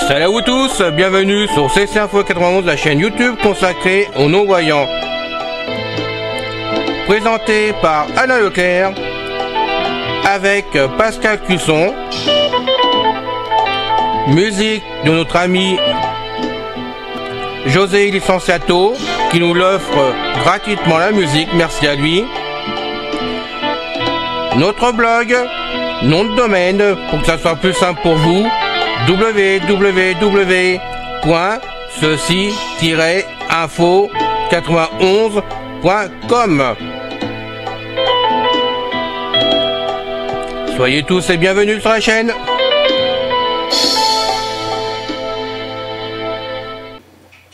Salut à vous tous, bienvenue sur CC Info 91, la chaîne YouTube consacrée aux non-voyants. Présenté par Alain Leclerc, avec Pascal Cusson. Musique de notre ami José Licenciato, qui nous l'offre gratuitement la musique, merci à lui. Notre blog, nom de domaine, pour que ça soit plus simple pour vous, www.ceci-info91.com. Soyez tous et bienvenus sur la chaîne.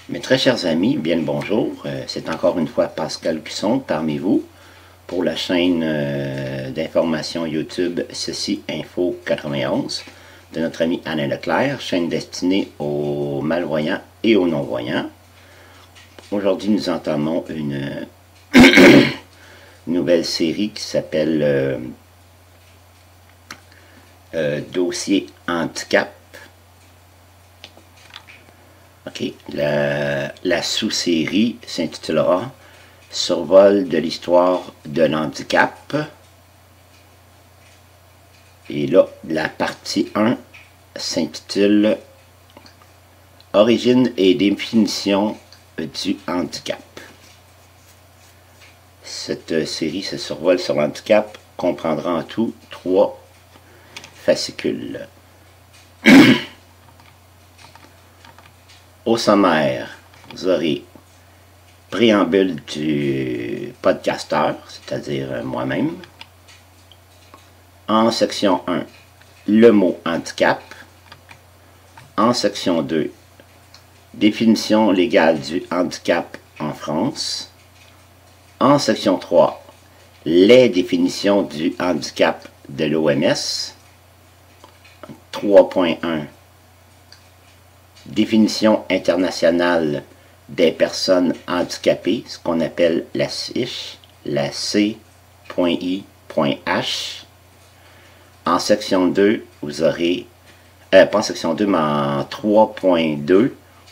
Mes très chers amis, bien le bonjour. C'est encore une fois Pascal Cusson parmi vous pour la chaîne d'information YouTube Ceci Info 91 de notre ami Alain Leclerc, chaîne destinée aux malvoyants et aux non-voyants. Aujourd'hui, nous entamons une nouvelle série qui s'appelle Dossier handicap. Ok, la sous-série s'intitulera Survol de l'histoire de l'handicap. Et là, la partie 1 s'intitule Origine et définition du handicap. Cette série, ce survol sur l'handicap, comprendra en tout 3 fascicules. Au sommaire, vous aurez préambule du podcasteur, c'est-à-dire moi-même. En section 1, le mot handicap. En section 2, définition légale du handicap en France. En section 3, les définitions du handicap de l'OMS. 3.1, définition internationale des personnes handicapées, ce qu'on appelle la CIH, la C.I.H. En section 2, vous aurez, pas en section 2, mais en 3.2,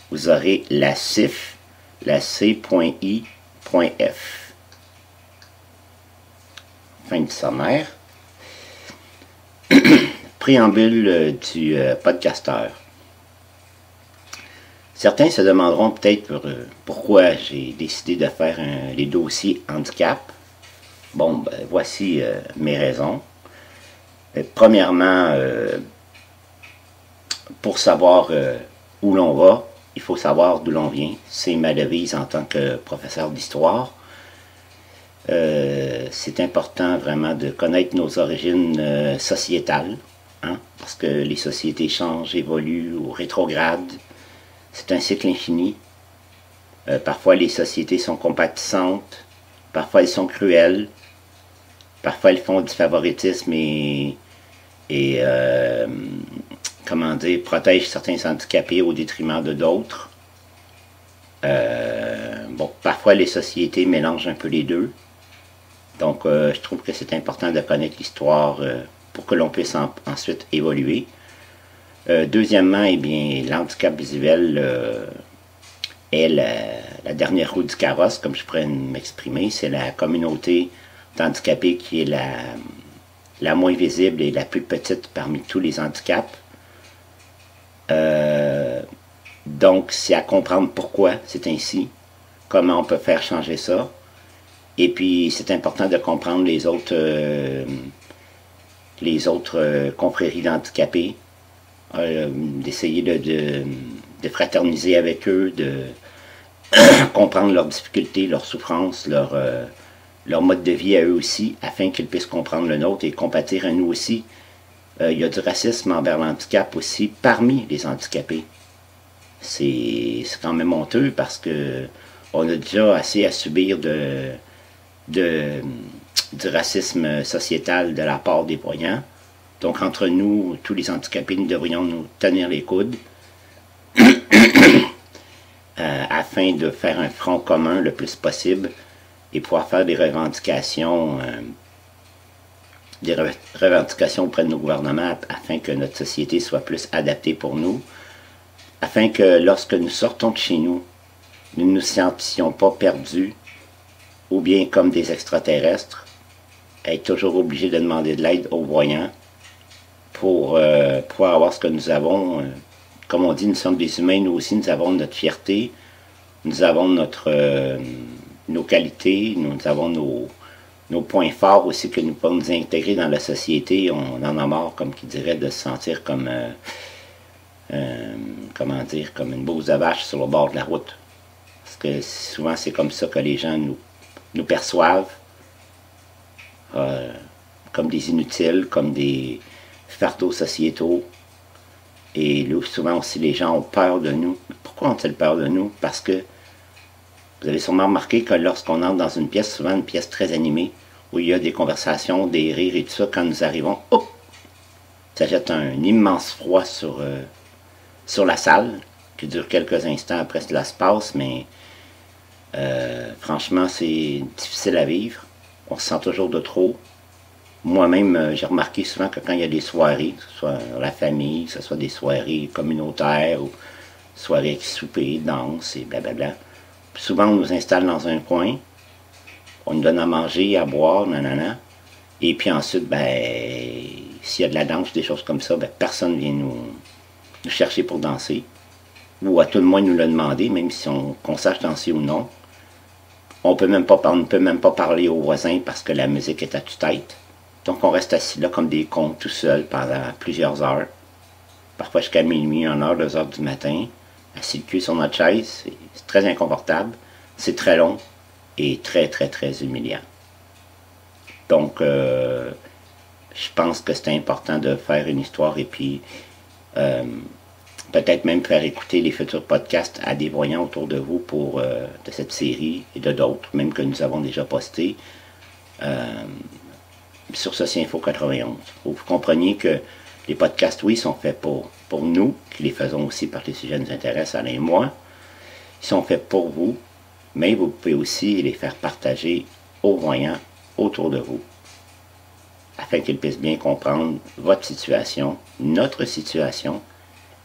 vous aurez la CIF, la C.I.F. Fin du sommaire. Préambule du podcasteur. Certains se demanderont peut-être pourquoi j'ai décidé de faire les dossiers handicap. Bon, ben, voici mes raisons. Premièrement, pour savoir où l'on va, il faut savoir d'où l'on vient. C'est ma devise en tant que professeur d'histoire. C'est important vraiment de connaître nos origines sociétales, hein, parce que les sociétés changent, évoluent ou rétrogradent. C'est un cycle infini. Parfois, les sociétés sont compatissantes. Parfois, elles sont cruelles. Parfois, elles font du favoritisme et comment dire, protègent certains handicapés au détriment de d'autres. Bon, parfois, les sociétés mélangent un peu les deux. Donc, je trouve que c'est important de connaître l'histoire pour que l'on puisse ensuite évoluer. Deuxièmement, eh bien, l'handicap visuel est la dernière roue du carrosse, comme je pourrais m'exprimer. C'est la communauté d'handicapés qui est la moins visible et la plus petite parmi tous les handicaps. Donc, c'est à comprendre pourquoi c'est ainsi, comment on peut faire changer ça. Et puis, c'est important de comprendre les autres confréries d'handicapés. D'essayer de fraterniser avec eux, de comprendre leurs difficultés, leurs souffrances, leur mode de vie à eux aussi, afin qu'ils puissent comprendre le nôtre et compatir à nous aussi. Il y a du racisme envers l'handicap aussi parmi les handicapés. C'est quand même honteux parce que on a déjà assez à subir du racisme sociétal de la part des voyants. Donc, entre nous, tous les handicapés, nous devrions nous tenir les coudes afin de faire un front commun le plus possible et pouvoir faire des revendications auprès de nos gouvernements afin que notre société soit plus adaptée pour nous. afin que lorsque nous sortons de chez nous, nous ne nous sentions pas perdus, ou bien comme des extraterrestres, être toujours obligés de demander de l'aide aux voyants pour pouvoir avoir ce que nous avons. Comme on dit, nous sommes des humains, nous aussi, nous avons notre fierté, nous avons nos qualités, nous avons nos points forts aussi que nous pouvons nous intégrer dans la société. On en a marre, comme qui dirait, de se sentir comme, comment dire, comme une bouse de vache sur le bord de la route. Parce que souvent, c'est comme ça que les gens nous perçoivent, comme des inutiles, comme des fardeaux sociétaux. Et là, souvent aussi, les gens ont peur de nous. Pourquoi ont-ils peur de nous? Parce que vous avez sûrement remarqué que lorsqu'on entre dans une pièce, souvent une pièce très animée, où il y a des conversations, des rires et tout ça, quand nous arrivons, hop, ça jette un immense froid sur la salle, qui dure quelques instants après cela se passe, mais franchement, c'est difficile à vivre. On se sent toujours de trop. Moi-même, j'ai remarqué souvent que quand il y a des soirées, que ce soit la famille, que ce soit des soirées communautaires, ou soirées avec souper, danse et blablabla, souvent on nous installe dans un coin, on nous donne à manger, à boire, nanana, et puis ensuite, s'il y a de la danse, des choses comme ça, personne ne vient nous chercher pour danser, ou à tout le moins nous le demander, même si qu'on sache danser ou non. On ne peut même pas parler aux voisins parce que la musique est à tue-tête. Donc on reste assis là comme des cons tout seul pendant plusieurs heures. Parfois jusqu'à minuit, 1h, 2h du matin. Assis le cul sur notre chaise. C'est très inconfortable. C'est très long et très très très humiliant. Donc je pense que c'est important de faire une histoire et puis peut-être même faire écouter les futurs podcasts à des voyants autour de vous de cette série et de d'autres, même que nous avons déjà postés. Sur Ceci Info 91. Faut que vous compreniez que les podcasts, oui, sont faits pour nous, qui les faisons aussi parce que les sujets nous intéressent, Alain et moi. Ils sont faits pour vous, mais vous pouvez aussi les faire partager aux voyants autour de vous, afin qu'ils puissent bien comprendre votre situation, notre situation,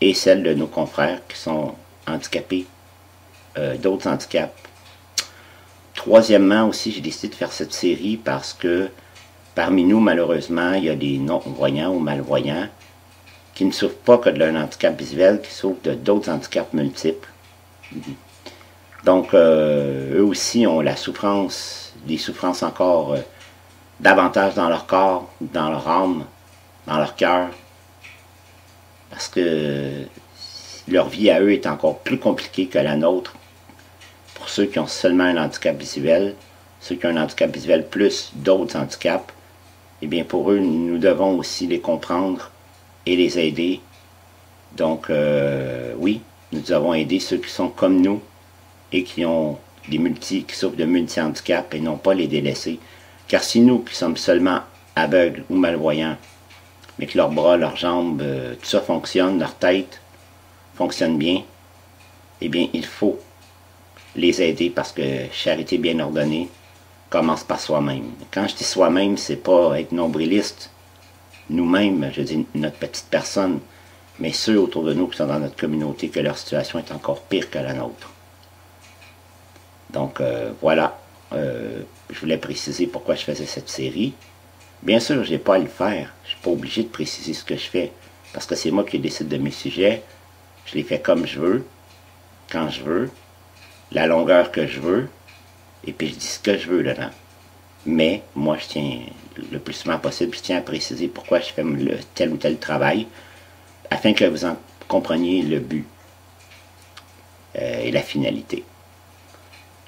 et celle de nos confrères qui sont handicapés, d'autres handicaps. Troisièmement aussi, j'ai décidé de faire cette série parce que parmi nous, malheureusement, il y a des non-voyants ou malvoyants qui ne souffrent pas que de leur handicap visuel, qui souffrent de d'autres handicaps multiples. Donc, eux aussi ont des souffrances encore davantage dans leur corps, dans leur âme, dans leur cœur, parce que leur vie à eux est encore plus compliquée que la nôtre. Pour ceux qui ont seulement un handicap visuel, ceux qui ont un handicap visuel plus d'autres handicaps, eh bien pour eux, nous devons aussi les comprendre et les aider. Donc, oui, nous devons aider ceux qui sont comme nous et qui souffrent de multi-handicaps et non pas les délaisser. Car si nous, qui sommes seulement aveugles ou malvoyants, mais que leurs bras, leurs jambes, tout ça fonctionne, leur tête fonctionne bien, eh bien, il faut les aider parce que charité bien ordonnée commence par soi-même. Quand je dis soi-même, c'est pas être nombriliste, nous-mêmes, je dis notre petite personne, mais ceux autour de nous qui sont dans notre communauté, que leur situation est encore pire que la nôtre. Donc voilà, je voulais préciser pourquoi je faisais cette série. Bien sûr, je n'ai pas à le faire, je ne suis pas obligé de préciser ce que je fais, parce que c'est moi qui décide de mes sujets, je les fais comme je veux, quand je veux, la longueur que je veux, et puis je dis ce que je veux dedans. Mais moi, je tiens, le plus souvent possible, je tiens à préciser pourquoi je fais tel ou tel travail, afin que vous en compreniez le but et la finalité.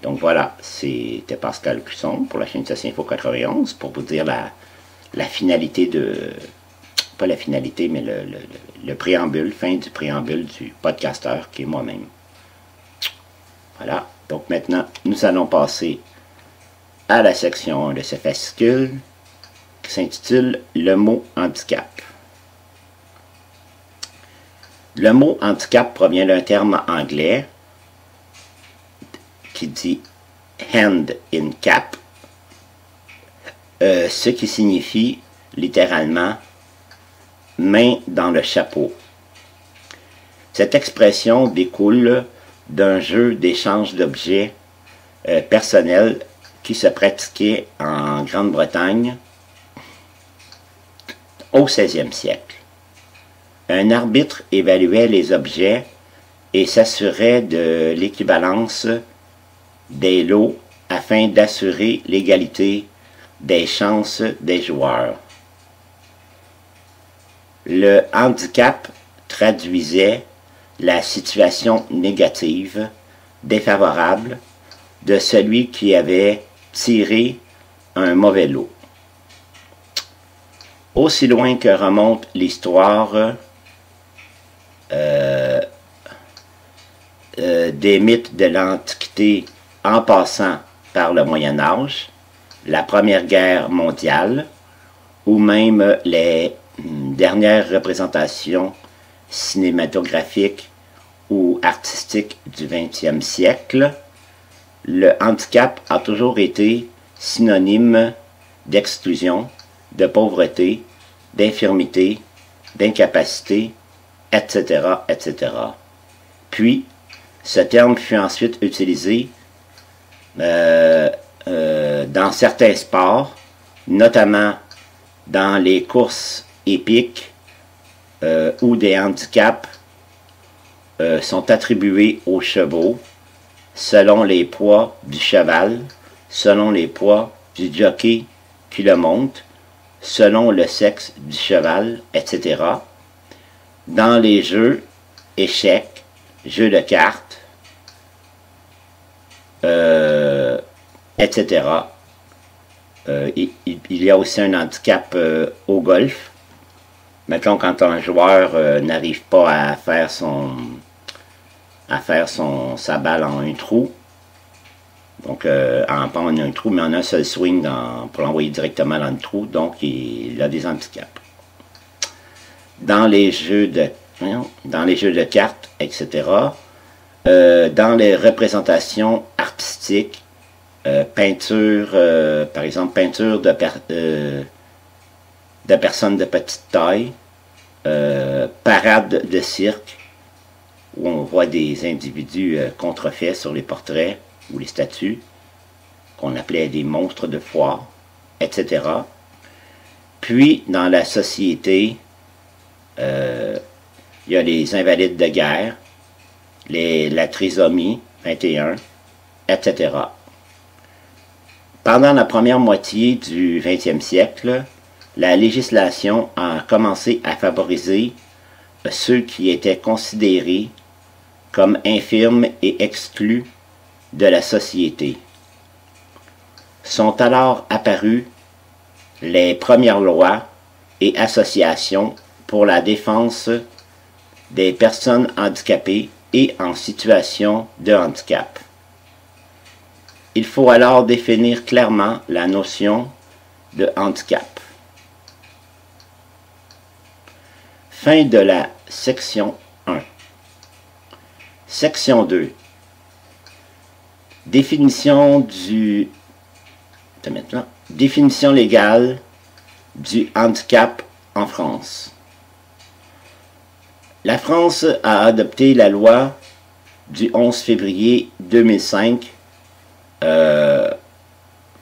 Donc voilà, c'était Pascal Cusson pour la chaîne Ceci Info 91, pour vous dire la finalité pas la finalité, mais le préambule, fin du préambule du podcasteur qui est moi-même. Voilà, donc maintenant, nous allons passer à la section 1 de ce fascicule qui s'intitule « Le mot handicap ». Le mot handicap provient d'un terme anglais qui dit « hand in cap », ce qui signifie littéralement « main dans le chapeau ». Cette expression découle d'un jeu d'échange d'objets personnels qui se pratiquait en Grande-Bretagne au 16e siècle. Un arbitre évaluait les objets et s'assurait de l'équivalence des lots afin d'assurer l'égalité des chances des joueurs. Le handicap traduisait la situation négative, défavorable, de celui qui avait tiré un mauvais lot. Aussi loin que remonte l'histoire des mythes de l'Antiquité en passant par le Moyen Âge, la Première Guerre mondiale, ou même les dernières représentations cinématographiques ou artistiques du XXe siècle, le handicap a toujours été synonyme d'exclusion, de pauvreté, d'infirmité, d'incapacité, etc., etc. Puis, ce terme fut ensuite utilisé dans certains sports, notamment dans les courses épiques où des handicaps sont attribués aux chevaux selon les poids du cheval, selon les poids du jockey qui le monte, selon le sexe du cheval, etc. Dans les jeux, échecs, jeux de cartes, etc. Il y a aussi un handicap au golf. Mettons, quand un joueur n'arrive pas à faire sa balle en un trou, donc pas en un trou, mais en un seul swing pour l'envoyer directement dans le trou, donc il a des handicaps. Dans les jeux de cartes, etc., dans les représentations artistiques, peinture, par exemple, peinture de personnes de petite taille, parade de cirque, où on voit des individus contrefaits sur les portraits ou les statues, qu'on appelait des monstres de foire, etc. Puis, dans la société, il y a les invalides de guerre, la trisomie 21, etc. Pendant la première moitié du XXe siècle, la législation a commencé à favoriser ceux qui étaient considérés comme infirmes et exclus de la société. Sont alors apparues les premières lois et associations pour la défense des personnes handicapées et en situation de handicap. Il faut alors définir clairement la notion de handicap. Fin de la section 1. Section 2. Définition légale du handicap en France. La France a adopté la loi du 11 février 2005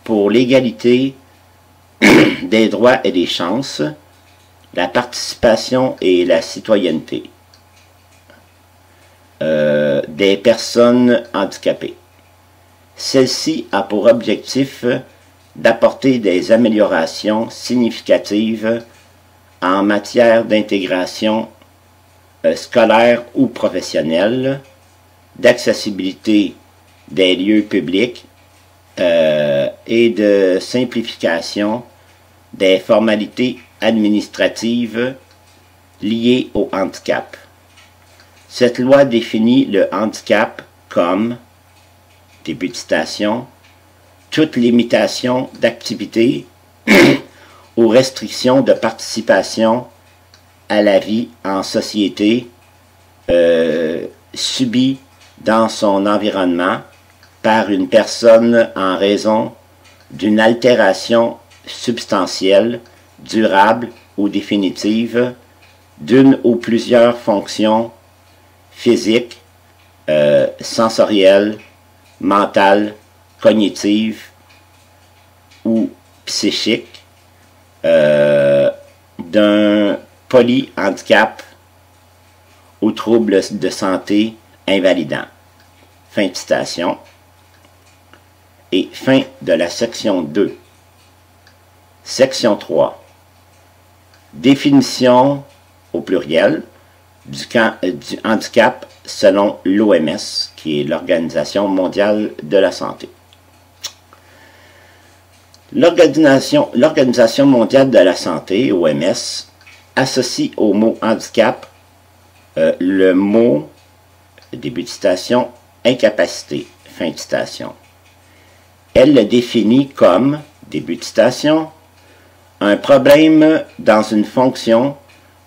pour l'égalité des droits et des chances, la participation et la citoyenneté des personnes handicapées. Celle-ci a pour objectif d'apporter des améliorations significatives en matière d'intégration scolaire ou professionnelle, d'accessibilité des lieux publics et de simplification des formalités administratives liées au handicap. Cette loi définit le handicap comme, début de citation, toute limitation d'activité ou restriction de participation à la vie en société subie dans son environnement par une personne en raison d'une altération substantielle, durable ou définitive d'une ou plusieurs fonctions physique, sensorielle, mentale, cognitive ou psychique, d'un polyhandicap ou trouble de santé invalidant. Fin de citation. Et fin de la section 2. Section 3. Définition au pluriel du handicap selon l'OMS, qui est l'Organisation mondiale de la santé. L'Organisation mondiale de la santé, OMS, associe au mot handicap le mot, début de citation, incapacité, fin de citation. Elle le définit comme, début de citation, un problème dans une fonction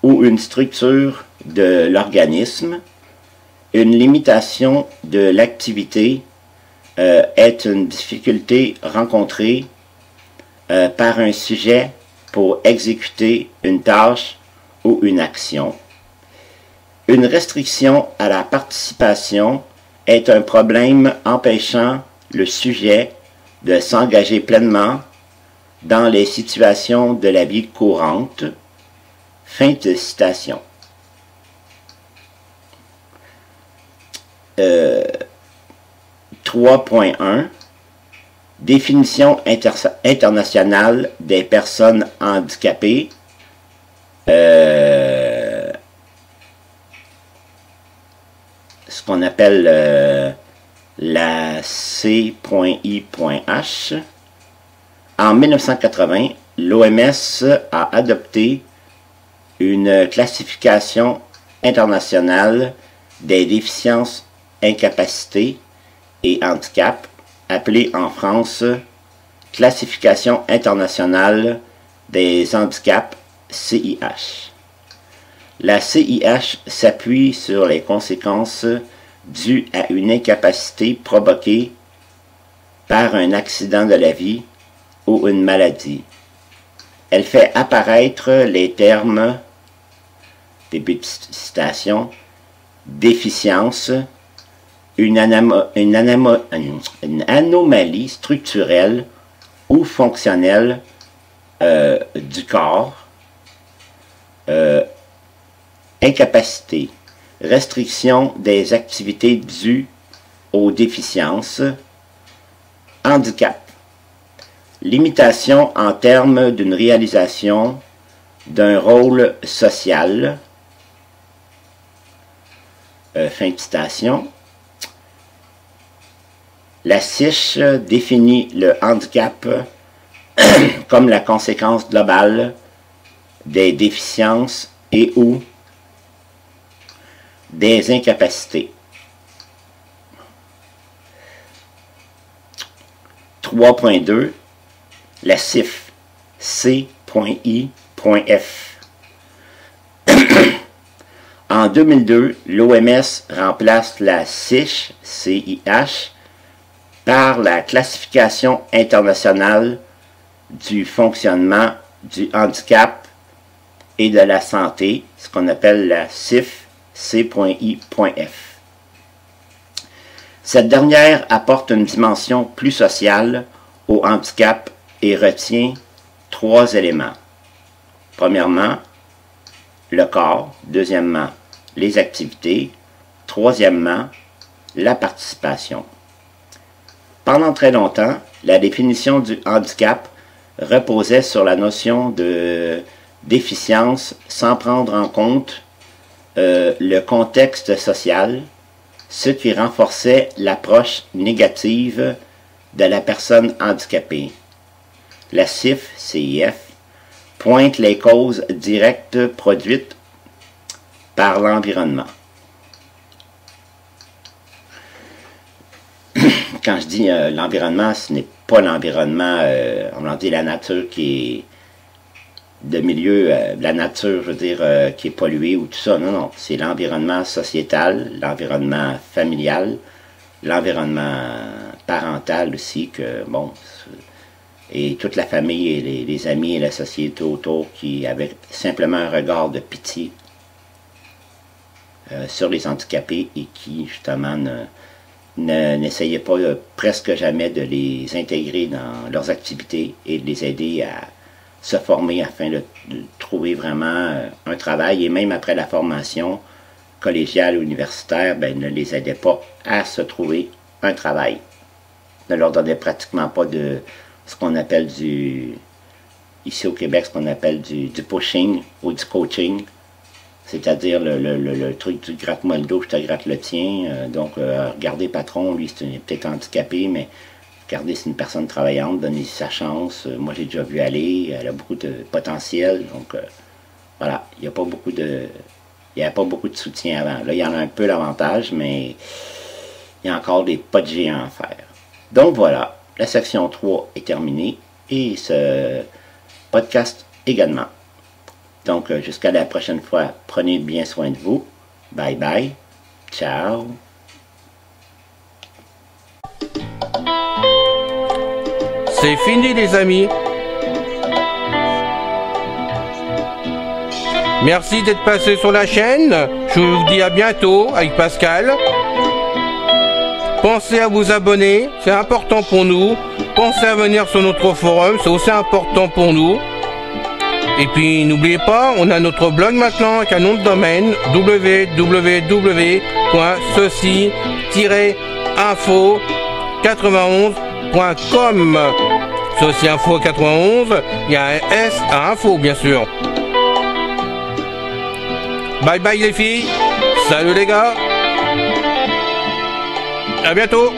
ou une structure de l'organisme, une limitation de l'activité est une difficulté rencontrée par un sujet pour exécuter une tâche ou une action. Une restriction à la participation est un problème empêchant le sujet de s'engager pleinement dans les situations de la vie courante. Fin de citation. 3.1 Définition internationale des personnes handicapées. Ce qu'on appelle la C.I.H. En 1980, l'OMS a adopté une classification internationale des déficiences, incapacités et handicaps, appelée en France Classification internationale des handicaps, CIH. La CIH s'appuie sur les conséquences dues à une incapacité provoquée par un accident de la vie ou une maladie. Elle fait apparaître les termes, début de citation, déficience, une anomalie structurelle ou fonctionnelle du corps, incapacité, restriction des activités dues aux déficiences, handicap, limitation en termes d'une réalisation d'un rôle social, fin de citation. La CIH définit le handicap comme la conséquence globale des déficiences et ou des incapacités. 3.2 La CIF, C.I.F. En 2002, l'OMS remplace la CIH, CIH, par la classification internationale du fonctionnement du handicap et de la santé, ce qu'on appelle la CIF, C.I.F. Cette dernière apporte une dimension plus sociale au handicap et retient 3 éléments. Premièrement, le corps. Deuxièmement, les activités. Troisièmement, la participation. Pendant très longtemps, la définition du handicap reposait sur la notion de déficience sans prendre en compte le contexte social, ce qui renforçait l'approche négative de la personne handicapée. La CIF, CIF, pointe les causes directes produites par l'environnement. Quand je dis l'environnement, ce n'est pas l'environnement, on va dire la nature qui est de milieu, la nature, je veux dire, qui est polluée ou tout ça. Non, non, c'est l'environnement sociétal, l'environnement familial, l'environnement parental aussi, que bon, et toute la famille et les amis et la société autour qui avaient simplement un regard de pitié. sur les handicapés et qui, justement, n'essayaient pas presque jamais de les intégrer dans leurs activités et de les aider à se former afin de trouver vraiment un travail. Et même après la formation collégiale ou universitaire, ben, ne les aidait pas à se trouver un travail. Ne leur donnait pratiquement pas de ce qu'on appelle ici au Québec, ce qu'on appelle du pushing ou du coaching. C'est-à-dire le truc du gratte-moi le dos, je te gratte le tien. Donc, regardez patron, lui, c'est peut-être handicapé, mais regardez, c'est une personne travaillante, donnez-lui sa chance. Moi, j'ai déjà vu aller, elle a beaucoup de potentiel. Donc, voilà, il n'y a pas beaucoup de... Il n'y avait pas beaucoup de soutien avant. Là, il y en a un peu l'avantage, mais il y a encore des pas de géants à faire. Donc voilà, la section 3 est terminée et ce podcast également. Donc jusqu'à la prochaine fois, prenez bien soin de vous. Bye bye. Ciao. C'est fini les amis. Merci d'être passé sur la chaîne. Je vous dis à bientôt avec Pascal. Pensez à vous abonner, c'est important pour nous. Pensez à venir sur notre forum, c'est aussi important pour nous. Et puis n'oubliez pas, on a notre blog maintenant avec un nom de domaine www.ceci-info91.com. Ceci Info 91, il y a un S à info bien sûr. Bye bye les filles, salut les gars, à bientôt.